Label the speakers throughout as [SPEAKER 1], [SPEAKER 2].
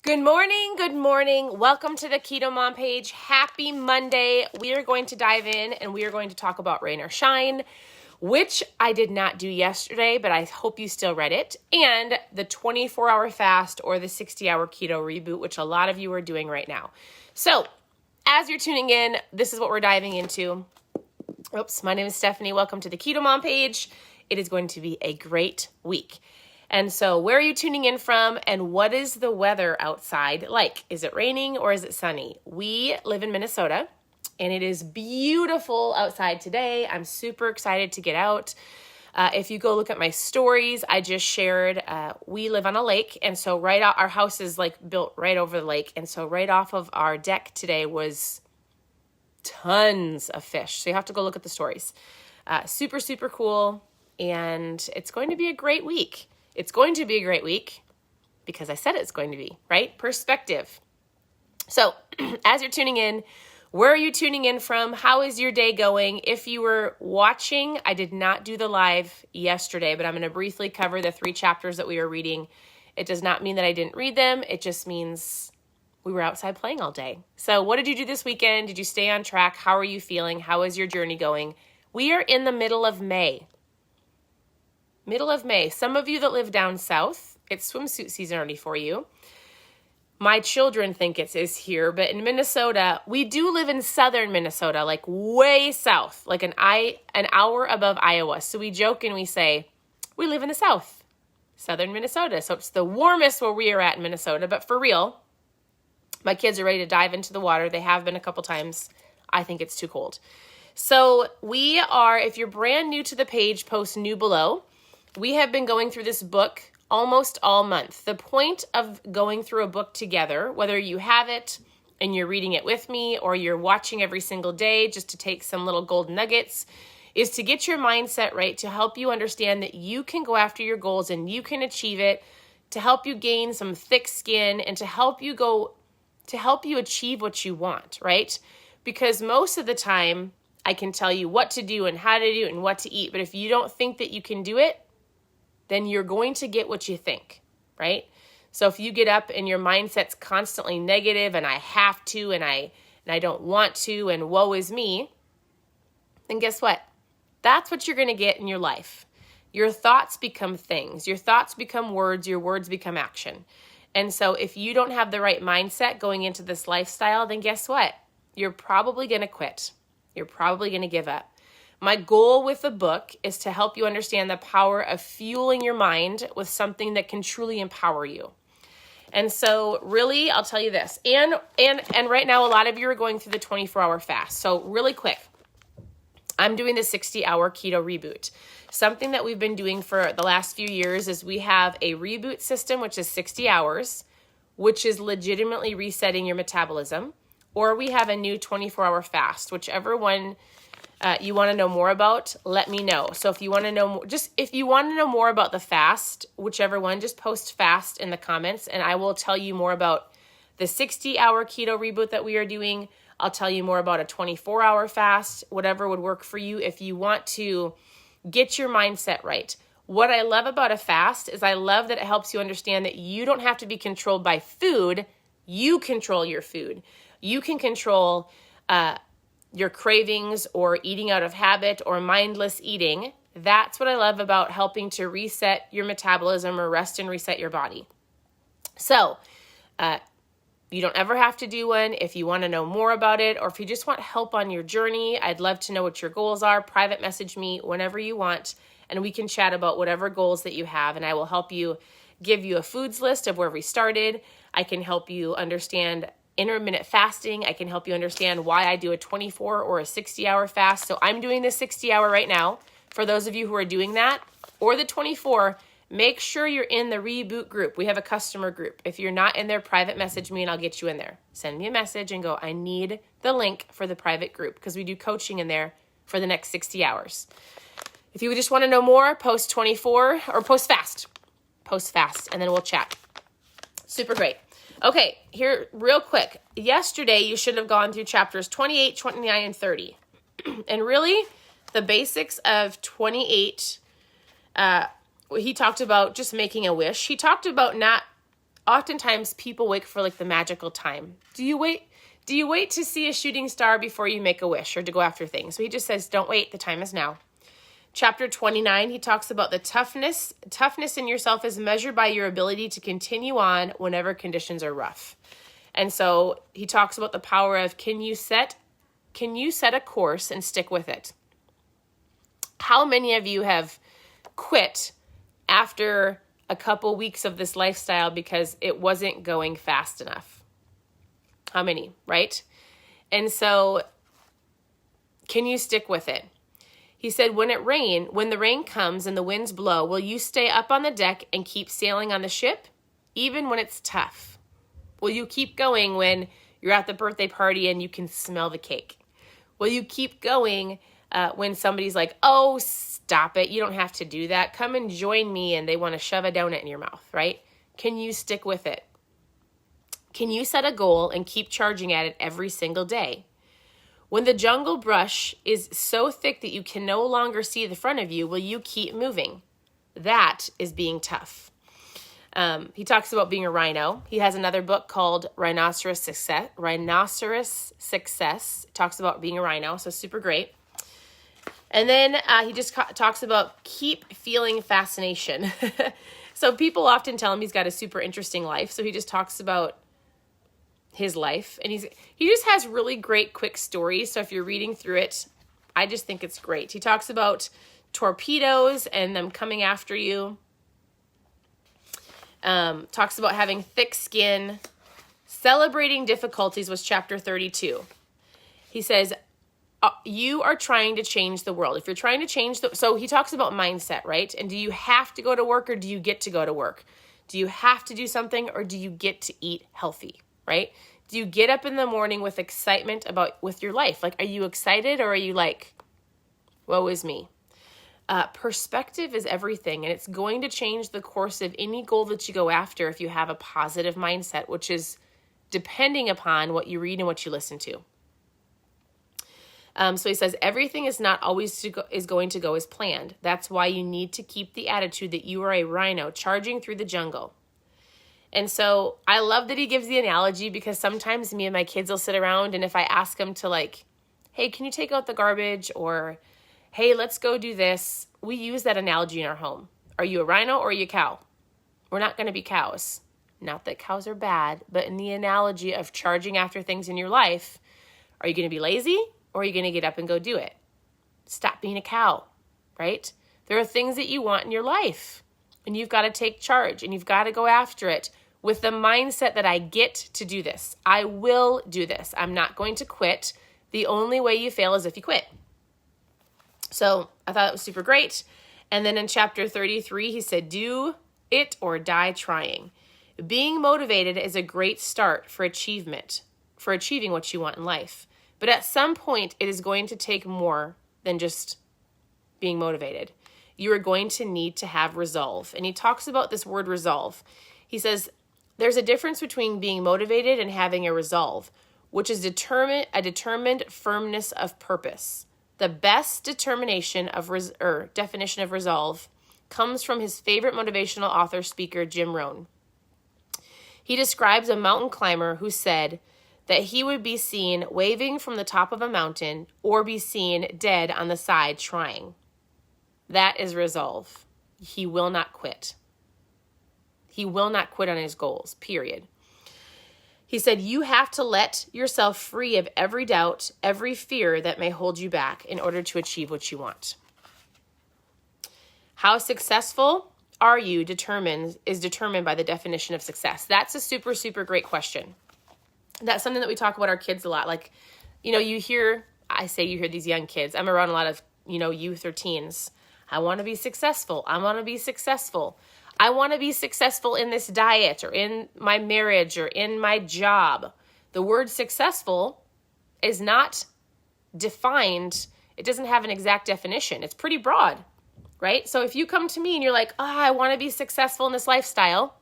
[SPEAKER 1] Good morning. Good morning. Welcome to the Keto Mom page. Happy Monday. We are going to dive in and we are going to talk about Rain or Shine, which I did not do yesterday, but I hope you still read it, and the 24-hour fast or the 60-hour keto reboot, which a lot of you are doing right now. So as you're tuning in, this is what we're diving into. Oops, my name is Stephanie. Welcome to the Keto Mom page. It is going to be a great week. And so where are you tuning in from, and what is the weather outside like? Is it raining or is it sunny? We live in Minnesota, and it is beautiful outside today. I'm super excited to get out. If you go look at my stories, I just shared, we live on a lake, and so our house is like built right over the lake, and so right off of our deck today was tons of fish. So you have to go look at the stories. Super, super cool, and it's going to be a great week. It's going to be a great week because I said it's going to be, right? Perspective. So as you're tuning in, where are you tuning in from? How is your day going? If you were watching, I did not do the live yesterday, but I'm going to briefly cover the 3 chapters that we are reading. It does not mean that I didn't read them. It just means we were outside playing all day. So what did you do this weekend? Did you stay on track? How are you feeling? How is your journey going? We are in the middle of May. Middle of May. Some of you that live down south, it's swimsuit season already for you. My children think it is here, but in Minnesota, we do live in southern Minnesota, like way south, like an hour above Iowa. So we joke and we say, we live in the south, southern Minnesota. So it's the warmest where we are at in Minnesota, but for real, my kids are ready to dive into the water. They have been a couple times. I think it's too cold. So we are, if you're brand new to the page, post new below. We have been going through this book almost all month. The point of going through a book together, whether you have it and you're reading it with me or you're watching every single day just to take some little gold nuggets, is to get your mindset right, to help you understand that you can go after your goals and you can achieve it, to help you gain some thick skin and to help you achieve what you want, right? Because most of the time I can tell you what to do and how to do it and what to eat, but if you don't think that you can do it, then you're going to get what you think, right? So if you get up and your mindset's constantly negative and I have to and I don't want to and woe is me, then guess what? That's what you're going to get in your life. Your thoughts become things. Your thoughts become words. Your words become action. And so if you don't have the right mindset going into this lifestyle, then guess what? You're probably going to quit. You're probably going to give up. My goal with the book is to help you understand the power of fueling your mind with something that can truly empower you. And so really, I'll tell you this. And right now, a lot of you are going through the 24-hour fast. So really quick, I'm doing the 60-hour keto reboot. Something that we've been doing for the last few years is we have a reboot system, which is 60 hours, which is legitimately resetting your metabolism. Or we have a new 24-hour fast, whichever one you want to know more about, let me know. So if you want to know more about the fast, whichever one, just post fast in the comments and I will tell you more about the 60-hour keto reboot that we are doing. I'll tell you more about a 24-hour fast, whatever would work for you if you want to get your mindset right. What I love about a fast is I love that it helps you understand that you don't have to be controlled by food. You control your food. You can control your cravings or eating out of habit or mindless eating. That's what I love about helping to reset your metabolism or rest and reset your body. So you don't ever have to do one. If you want to know more about it or if you just want help on your journey, I'd love to know what your goals are. Private message me whenever you want and we can chat about whatever goals that you have and I will help you give you a foods list of where we started. I can help you understand intermittent fasting. I can help you understand why I do a 24 or a 60-hour fast. So I'm doing the 60-hour right now. For those of you who are doing that or the 24, make sure you're in the Reboot group. We have a customer group. If you're not in there, private message me and I'll get you in there. Send me a message and go, I need the link for the private group because we do coaching in there for the next 60 hours. If you just want to know more, post 24 or post fast, and then we'll chat. Super great. Okay, here real quick. Yesterday, you should have gone through chapters 28, 29, and 30. And really, the basics of 28, he talked about just making a wish. He talked about not oftentimes people wait for like the magical time. Do you wait to see a shooting star before you make a wish or to go after things? So he just says, don't wait. The time is now. Chapter 29, he talks about the toughness. Toughness in yourself is measured by your ability to continue on whenever conditions are rough. And so he talks about the power of, can you set a course and stick with it? How many of you have quit after a couple weeks of this lifestyle because it wasn't going fast enough? How many, right? And so can you stick with it? He said, when the rain comes and the winds blow, will you stay up on the deck and keep sailing on the ship, even when it's tough? Will you keep going when you're at the birthday party and you can smell the cake? Will you keep going when somebody's like, oh, stop it. You don't have to do that. Come and join me. And they want to shove a donut in your mouth, right? Can you stick with it? Can you set a goal and keep charging at it every single day? When the jungle brush is so thick that you can no longer see the front of you, will you keep moving? That is being tough. He talks about being a rhino. He has another book called Rhinoceros Success. It talks about being a rhino, so super great. And then he just talks about keep feeling fascination. So people often tell him he's got a super interesting life. So he just talks about his life, and he just has really great quick stories. So if you're reading through it, I just think it's great. He talks about torpedoes and them coming after you. Talks about having thick skin. Celebrating difficulties was chapter 32. He says, you are trying to change the world. If you're trying to change so he talks about mindset, right? And do you have to go to work or do you get to go to work? Do you have to do something or do you get to eat healthy, right? Do you get up in the morning with excitement with your life? Like, are you excited or are you like, woe is me? Perspective is everything, and it's going to change the course of any goal that you go after if you have a positive mindset, which is depending upon what you read and what you listen to. So he says, everything is not always going to go as planned. That's why you need to keep the attitude that you are a rhino charging through the jungle. And so I love that he gives the analogy, because sometimes me and my kids will sit around, and if I ask them to like, hey, can you take out the garbage? Or, hey, let's go do this. We use that analogy in our home. Are you a rhino or are you a cow? We're not going to be cows. Not that cows are bad, but in the analogy of charging after things in your life, are you going to be lazy or are you going to get up and go do it? Stop being a cow, right? There are things that you want in your life, and you've got to take charge, and you've got to go after it with the mindset that I get to do this. I will do this. I'm not going to quit. The only way you fail is if you quit. So I thought it was super great. And then in chapter 33, he said, do it or die trying. Being motivated is a great start for achieving what you want in life. But at some point, it is going to take more than just being motivated. You are going to need to have resolve. And he talks about this word resolve. He says, there's a difference between being motivated and having a resolve, which is a determined firmness of purpose. The best definition of resolve comes from his favorite motivational author speaker, Jim Rohn. He describes a mountain climber who said that he would be seen waving from the top of a mountain or be seen dead on the side trying. That is resolve. He will not quit. He will not quit on his goals, period. He said, you have to let yourself free of every doubt, every fear that may hold you back in order to achieve what you want. How successful are you is determined by the definition of success. That's a super, super great question. That's something that we talk about our kids a lot. Like, you hear these young kids. I'm around a lot of, youth or teens. I want to be successful. I want to be successful. I want to be successful in this diet or in my marriage or in my job. The word successful is not defined. It doesn't have an exact definition. It's pretty broad, right? So if you come to me and you're like, I want to be successful in this lifestyle,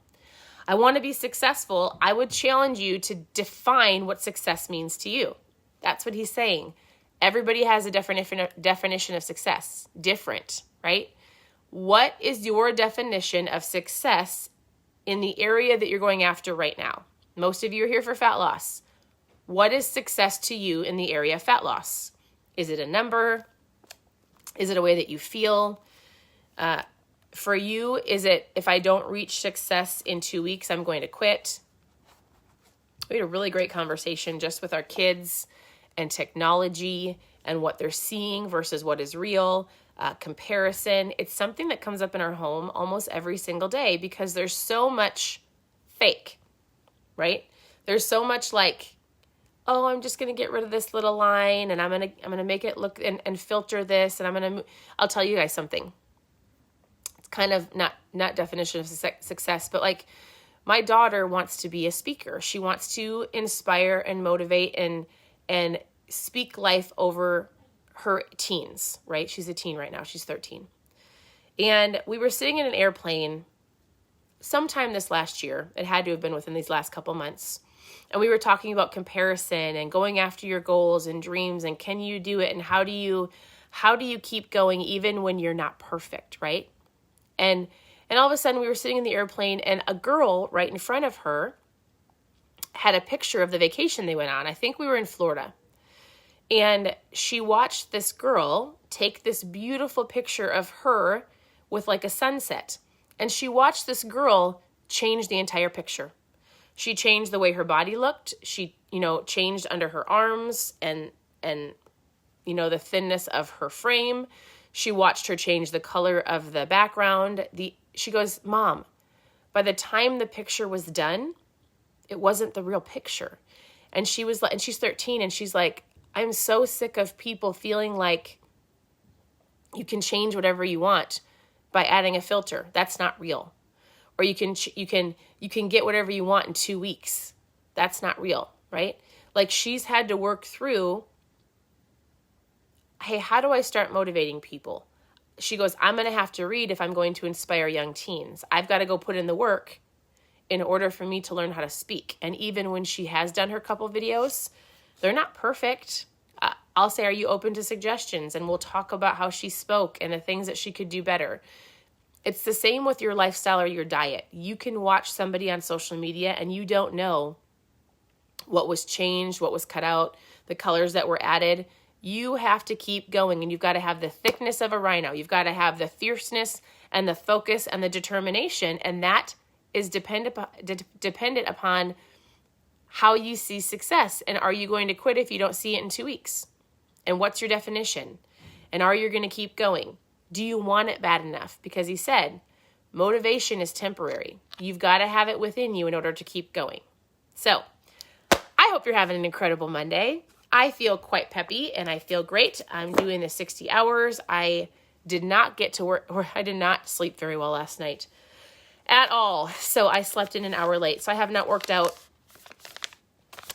[SPEAKER 1] I want to be successful, I would challenge you to define what success means to you. That's what he's saying. Everybody has a definition of success. Different, right? What is your definition of success in the area that you're going after right now. Most of you are here for fat loss. What is success to you in the area of fat loss? Is it a number? Is it a way that you feel? For you, is it, if I don't reach success in 2 weeks, I'm going to quit? We had a really great conversation just with our kids and technology and what they're seeing versus what is real, comparison. It's something that comes up in our home almost every single day because there's so much fake, right? There's so much like, oh, I'm just going to get rid of this little line and I'm going to make it look and filter this. And I'll tell you guys something. It's kind of not definition of success, but like my daughter wants to be a speaker. She wants to inspire and motivate and speak life over her teens, right? She's a teen right now. She's 13. And we were sitting in an airplane sometime this last year. It had to have been within these last couple months. And we were talking about comparison and going after your goals and dreams and can you do it and how do you keep going even when you're not perfect, right? And all of a sudden we were sitting in the airplane and a girl right in front of her had a picture of the vacation they went on. I think we were in Florida. And she watched this girl take this beautiful picture of her with like a sunset. And she watched this girl change the entire picture. She changed the way her body looked. She, changed under her arms and the thinness of her frame. She watched her change the color of the background. She goes, Mom, by the time the picture was done, it wasn't the real picture. And she was like, and she's 13 and she's like, I'm so sick of people feeling like you can change whatever you want by adding a filter. That's not real. Or you can get whatever you want in 2 weeks. That's not real, right? Like she's had to work through, hey, how do I start motivating people? She goes, I'm going to have to read if I'm going to inspire young teens. I've got to go put in the work in order for me to learn how to speak. And even when she has done her couple videos, they're not perfect. I'll say, are you open to suggestions? And we'll talk about how she spoke and the things that she could do better. It's the same with your lifestyle or your diet. You can watch somebody on social media and you don't know what was changed, what was cut out, the colors that were added. You have to keep going and you've got to have the thickness of a rhino. You've got to have the fierceness and the focus and the determination. And that is dependent upon how you see success. And are you going to quit if you don't see it in 2 weeks? And what's your definition? And are you going to keep going? Do you want it bad enough? Because he said, motivation is temporary. You've got to have it within you in order to keep going. So I hope you're having an incredible Monday. I feel quite peppy and I feel great. I'm doing the 60 hours. I did not get to work, or I did not sleep very well last night at all. So I slept in an hour late. So I have not worked out.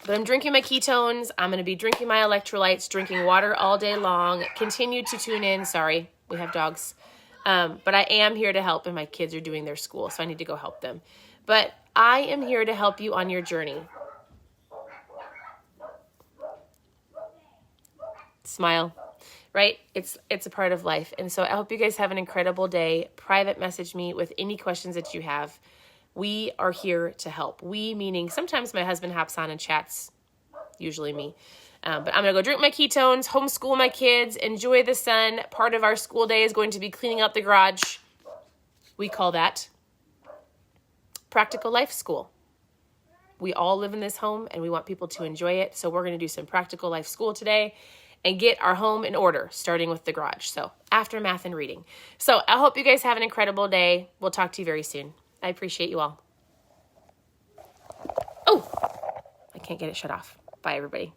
[SPEAKER 1] But I'm drinking my ketones. I'm going to be drinking my electrolytes, drinking water all day long. Continue to tune in. Sorry, we have dogs. But I am here to help, and my kids are doing their school, so I need to go help them. But I am here to help you on your journey. Smile, right? It's a part of life. And so I hope you guys have an incredible day. Private message me with any questions that you have. We are here to help. We meaning sometimes my husband hops on and chats, usually me. But I'm going to go drink my ketones, homeschool my kids, enjoy the sun. Part of our school day is going to be cleaning out the garage. We call that practical life school. We all live in this home and we want people to enjoy it. So we're going to do some practical life school today and get our home in order, starting with the garage. So aftermath and reading. So I hope you guys have an incredible day. We'll talk to you very soon. I appreciate you all. Oh, I can't get it shut off. Bye, everybody.